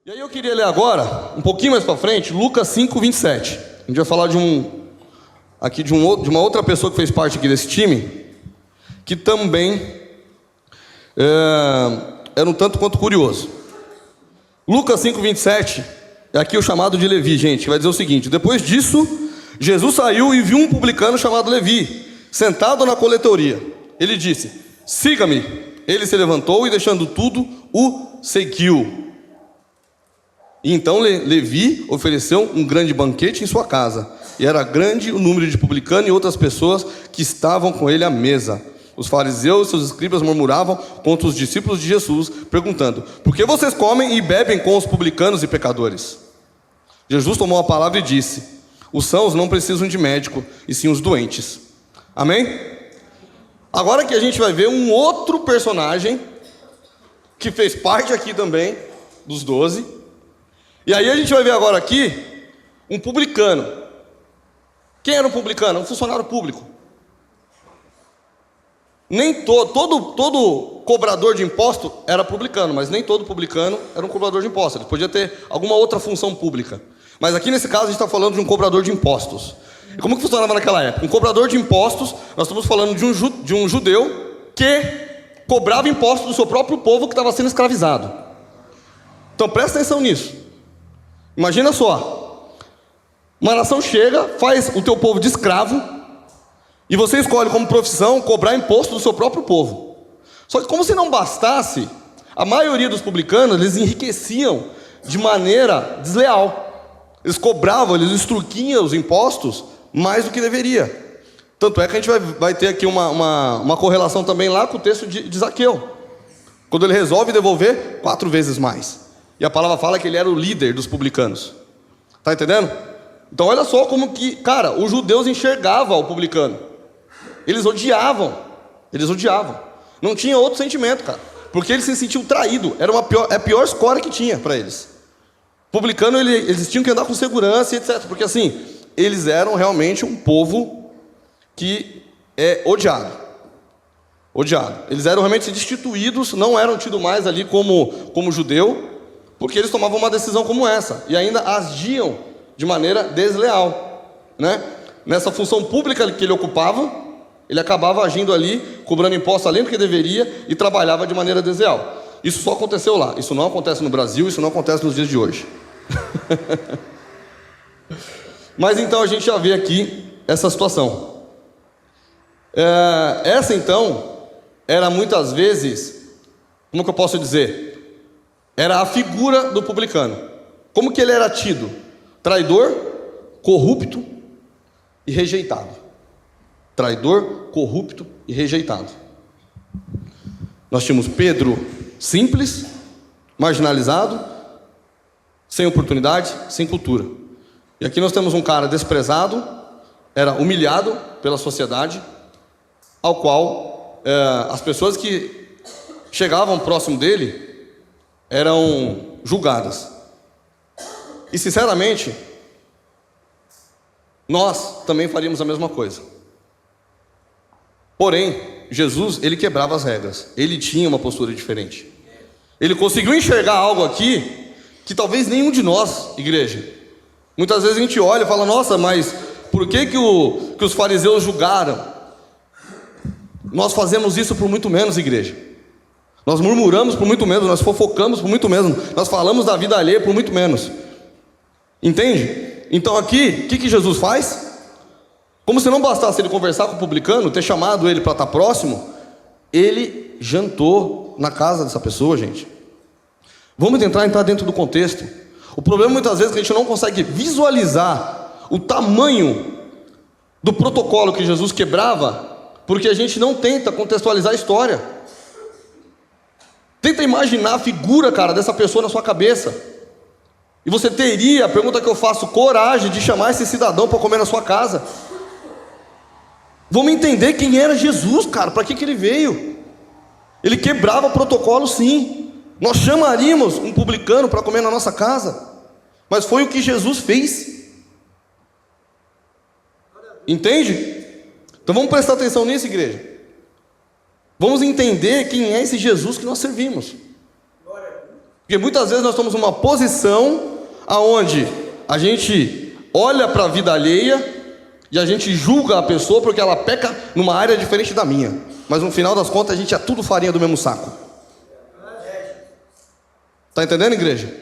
E aí eu queria ler agora, um pouquinho mais para frente, Lucas 5, 27. A gente vai falar de uma outra pessoa que fez parte aqui desse time, que também era um tanto quanto curioso. Lucas 5, 27, é aqui o chamado de Levi, gente, que vai dizer o seguinte: depois disso, Jesus saiu e viu um publicano chamado Levi, sentado na coletoria. Ele disse: siga-me. Ele se levantou e, deixando tudo, o seguiu. E então Levi ofereceu um grande banquete em sua casa, e era grande o número de publicanos e outras pessoas que estavam com ele à mesa. Os fariseus e seus escribas murmuravam contra os discípulos de Jesus, perguntando: por que vocês comem e bebem com os publicanos e pecadores? Jesus tomou a palavra e disse: os sãos não precisam de médico, e sim os doentes. Amém? Agora que a gente vai ver um outro personagem que fez parte aqui também dos 12. E aí a gente vai ver agora aqui um publicano. Quem era um publicano? Um funcionário público. Nem todo cobrador de imposto era publicano, mas nem todo publicano era um cobrador de impostos. Ele podia ter alguma outra função pública. Mas aqui nesse caso a gente está falando de um cobrador de impostos. E como que funcionava naquela época? Um cobrador de impostos, nós estamos falando de um judeu que cobrava impostos do seu próprio povo que estava sendo escravizado. Então presta atenção nisso. Imagina só, uma nação chega, faz o teu povo de escravo, e você escolhe como profissão cobrar imposto do seu próprio povo. Só que como se não bastasse, a maioria dos publicanos, eles enriqueciam de maneira desleal. Eles cobravam, eles extorquiam os impostos mais do que deveria. Tanto é que a gente vai ter aqui uma correlação também lá com o texto de Zaqueu, quando ele resolve devolver 4 vezes mais. E a palavra fala que ele era o líder dos publicanos. Tá entendendo? Então olha só como que, cara, os judeus enxergavam o publicano. Eles odiavam. Não tinha outro sentimento, cara. Porque eles se sentiam traídos. Era a pior escória que tinha para eles. Publicano, eles tinham que andar com segurança e etc. Porque assim, eles eram realmente um povo que é odiado. Eles eram realmente destituídos, não eram tidos mais ali como judeu, porque eles tomavam uma decisão como essa, e ainda agiam de maneira desleal, né? Nessa função pública que ele ocupava, ele acabava agindo ali, cobrando impostos além do que deveria, e trabalhava de maneira desleal. Isso só aconteceu lá, isso não acontece no Brasil, isso não acontece nos dias de hoje. Mas então a gente já vê aqui essa situação. Essa então, era muitas vezes, como que eu posso dizer? Era a figura do publicano. Como que ele era tido? Traidor, corrupto e rejeitado. Traidor, corrupto e rejeitado. Nós tínhamos Pedro simples, marginalizado, sem oportunidade, sem cultura. E aqui nós temos um cara desprezado, era humilhado pela sociedade, ao qual as pessoas que chegavam próximo dele eram julgadas. E sinceramente, nós também faríamos a mesma coisa. Porém, Jesus, ele quebrava as regras. Ele tinha uma postura diferente. Ele conseguiu enxergar algo aqui que talvez nenhum de nós, igreja. Muitas vezes a gente olha e fala: nossa, mas por que os fariseus julgaram? Nós fazemos isso por muito menos, igreja. Nós murmuramos por muito menos, nós fofocamos por muito menos, nós falamos da vida alheia por muito menos. Entende? Então aqui, o que Jesus faz? Como se não bastasse ele conversar com o publicano, ter chamado ele para estar próximo, ele jantou na casa dessa pessoa, gente. Vamos tentar entrar dentro do contexto. O problema muitas vezes é que a gente não consegue visualizar o tamanho do protocolo que Jesus quebrava, porque a gente não tenta contextualizar a história. Tenta imaginar a figura, cara, dessa pessoa na sua cabeça. E você teria, a pergunta que eu faço, coragem de chamar esse cidadão para comer na sua casa. Vamos entender quem era Jesus, cara, para que ele veio. Ele quebrava protocolo, sim. Nós chamaríamos um publicano para comer na nossa casa, mas foi o que Jesus fez. Entende? Então vamos prestar atenção nisso, igreja. Vamos entender quem é esse Jesus que nós servimos. Porque muitas vezes nós estamos numa posição aonde a gente olha para a vida alheia e a gente julga a pessoa porque ela peca numa área diferente da minha. Mas no final das contas a gente é tudo farinha do mesmo saco. Está entendendo, igreja?